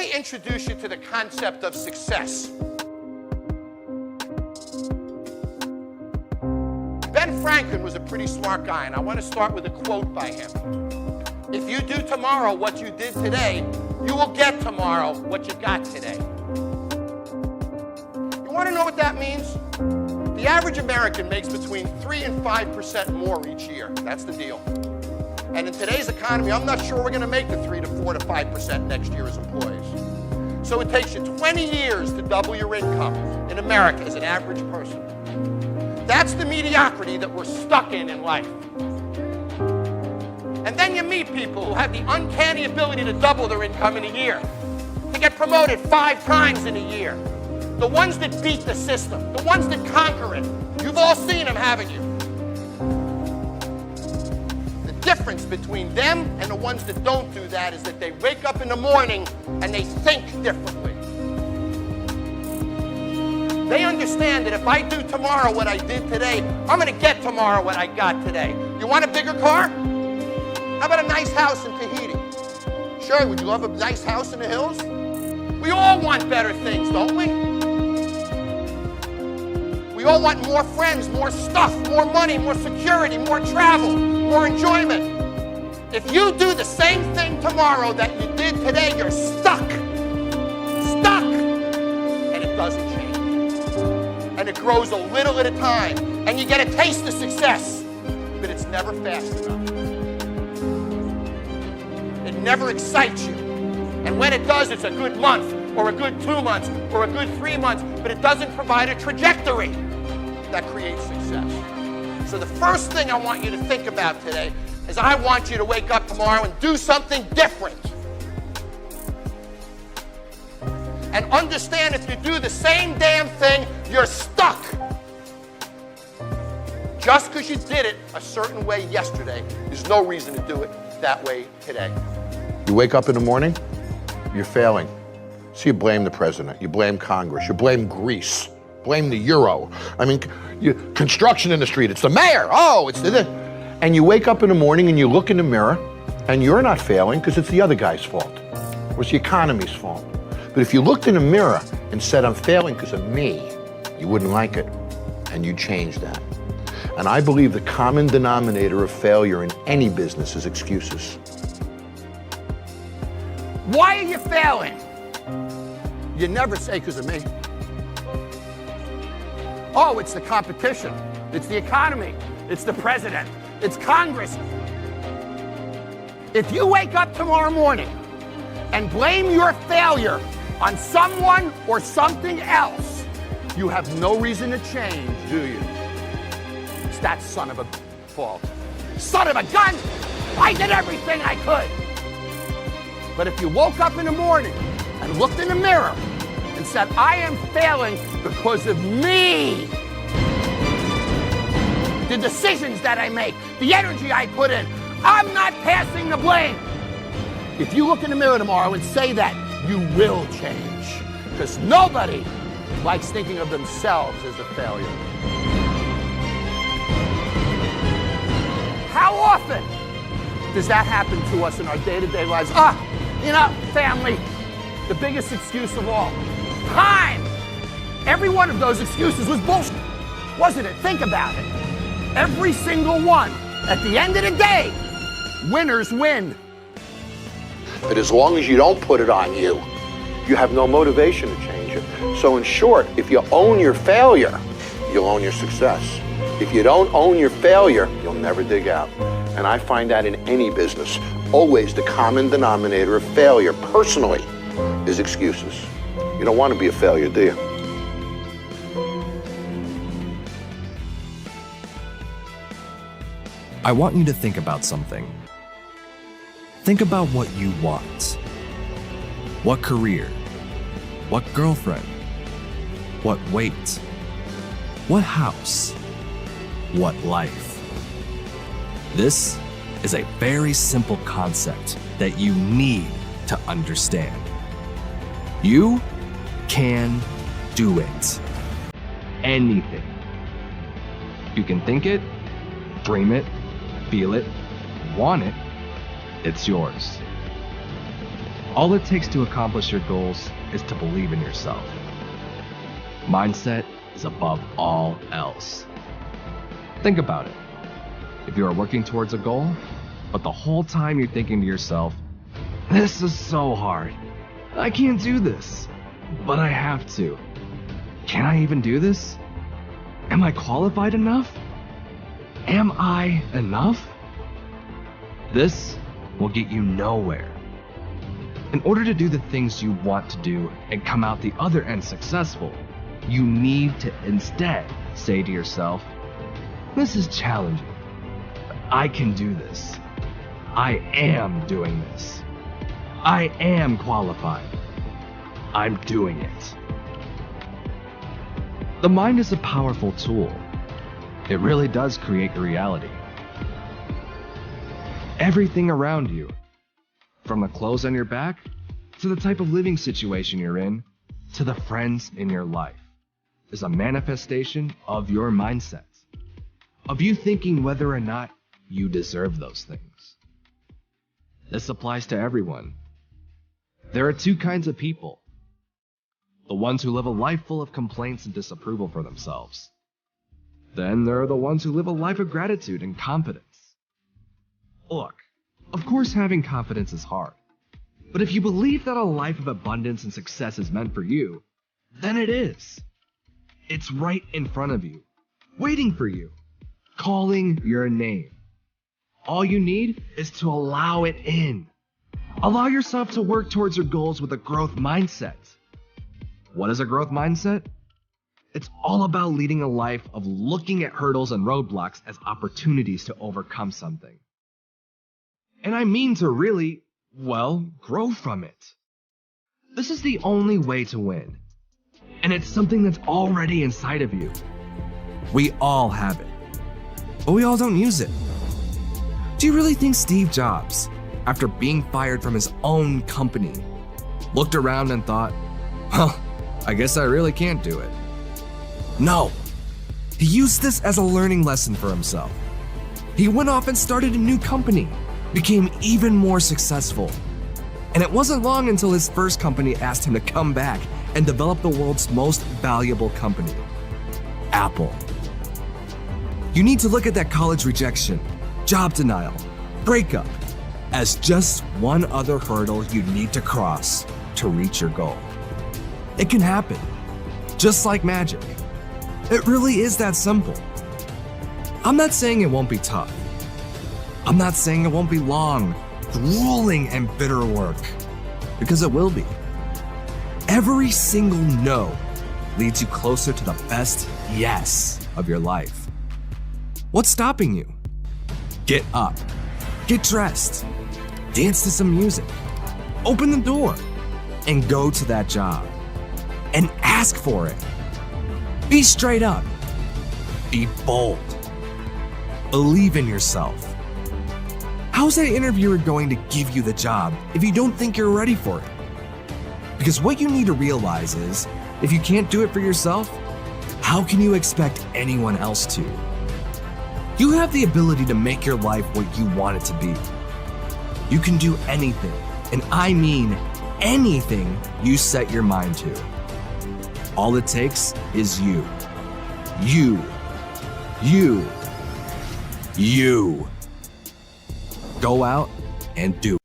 me introduce you to the concept of success. Ben Franklin was a pretty smart guy, and I want to start with a quote by him. If you do tomorrow what you did today, you will get tomorrow what you got today. You want to know what that means? The average American makes between 3 and 5% more each year. That's the deal. And in today's economy, I'm not sure we're going to make the 3 to 4 to 5% next year as employees. So it takes you 20 years to double your income in America as an average person. That's the mediocrity that we're stuck in life. And then you meet people who have the uncanny ability to double their income in a year, to get promoted 5 times in a year. The ones that beat the system, the ones that conquer it. You've all seen them, haven't you? The difference between them and the ones that don't do that is that they wake up in the morning and they think differently. They understand that if I do tomorrow what I did today, I'm going to get tomorrow what I got today. You want a bigger car? How about a nice house in Tahiti? Sure, would you love a nice house in the hills? We all want better things, don't we? We all want more friends, more stuff, more money, more security, more travel, more enjoyment. If you do the same thing tomorrow that you did today, you're stuck. Stuck. And it doesn't change. And it grows a little at a time. And you get a taste of success, but it's never fast enough. It never excites you. And when it does, it's a good month, or a good 2 months, or a good 3 months, but it doesn't provide a trajectory that creates success. So the first thing I want you to think about today is I want you to wake up tomorrow and do something different. And understand if you do the same damn thing, you're stuck. Just because you did it a certain way yesterday, there's no reason to do it that way today. You wake up in the morning, you're failing. So you blame the president, you blame Congress, you blame Greece, blame the euro. I mean, construction industry, it's the mayor, it's the... And you wake up in the morning and you look in the mirror and you're not failing because it's the other guy's fault. Or it's the economy's fault. But if you looked in the mirror and said, I'm failing because of me, you wouldn't like it. And you change that. And I believe the common denominator of failure in any business is excuses. Why are you failing? You never say because of me. Oh, it's the competition. It's the economy. It's the president. It's Congress. If you wake up tomorrow morning and blame your failure on someone or something else, you have no reason to change, do you? It's that son of a fault. Son of a gun! I did everything I could. But if you woke up in the morning and looked in the mirror and said, I am failing because of me, the decisions that I make, the energy I put in, I'm not passing the blame. If you look in the mirror tomorrow and say that, you will change. Because nobody likes thinking of themselves as a failure. How often does that happen to us in our day-to-day lives? Family, the biggest excuse of all. Time. Every one of those excuses was bullshit, wasn't it? Think about it. Every single one. At the end of the day, winners win. But as long as you don't put it on you, you have no motivation to change it. So in short, if you own your failure, you'll own your success. If you don't own your failure, you'll never dig out. And I find that in any business. Always the common denominator of failure, personally, is excuses. You don't want to be a failure, do you? I want you to think about something. Think about what you want. What career? What girlfriend? What weight? What house? What life? This is a very simple concept that you need to understand. You can do it. Anything. You can think it, dream it, feel it, want it, it's yours. All it takes to accomplish your goals is to believe in yourself. Mindset is above all else. Think about it. If you are working towards a goal, but the whole time you're thinking to yourself, this is so hard. I can't do this, but I have to. Can I even do this? Am I qualified enough? Am I enough? This will get you nowhere. In order to do the things you want to do and come out the other end successful, you need to instead say to yourself, this is challenging. But I can do this. I am doing this. I am qualified. I'm doing it. The mind is a powerful tool. It really does create your reality. Everything around you, from the clothes on your back, to the type of living situation you're in, to the friends in your life, is a manifestation of your mindset, of you thinking whether or not you deserve those things. This applies to everyone. There are two kinds of people. The ones who live a life full of complaints and disapproval for themselves. Then there are the ones who live a life of gratitude and confidence. Look, of course having confidence is hard. But if you believe that a life of abundance and success is meant for you, then it is. It's right in front of you, waiting for you, calling your name. All you need is to allow it in. Allow yourself to work towards your goals with a growth mindset. What is a growth mindset? It's all about leading a life of looking at hurdles and roadblocks as opportunities to overcome something. And I mean to really, grow from it. This is the only way to win. And it's something that's already inside of you. We all have it, but we all don't use it. Do you really think Steve Jobs, after being fired from his own company, looked around and thought, well, I guess I really can't do it? No. He used this as a learning lesson for himself. He went off and started a new company, became even more successful. And it wasn't long until his first company asked him to come back and develop the world's most valuable company, Apple. You need to look at that college rejection, job denial, breakup, as just one other hurdle you need to cross to reach your goal. It can happen, just like magic. It really is that simple. I'm not saying it won't be tough. I'm not saying it won't be long, grueling, and bitter work, because it will be. Every single no leads you closer to the best yes of your life. What's stopping you? Get up, get dressed, dance to some music, open the door, and go to that job. And ask for it. Be straight up. Be bold. Believe in yourself. How's that interviewer going to give you the job if you don't think you're ready for it? Because what you need to realize is, if you can't do it for yourself, how can you expect anyone else to? You have the ability to make your life what you want it to be. You can do anything, and I mean anything you set your mind to. All it takes is you. You. You. You. Go out and do it.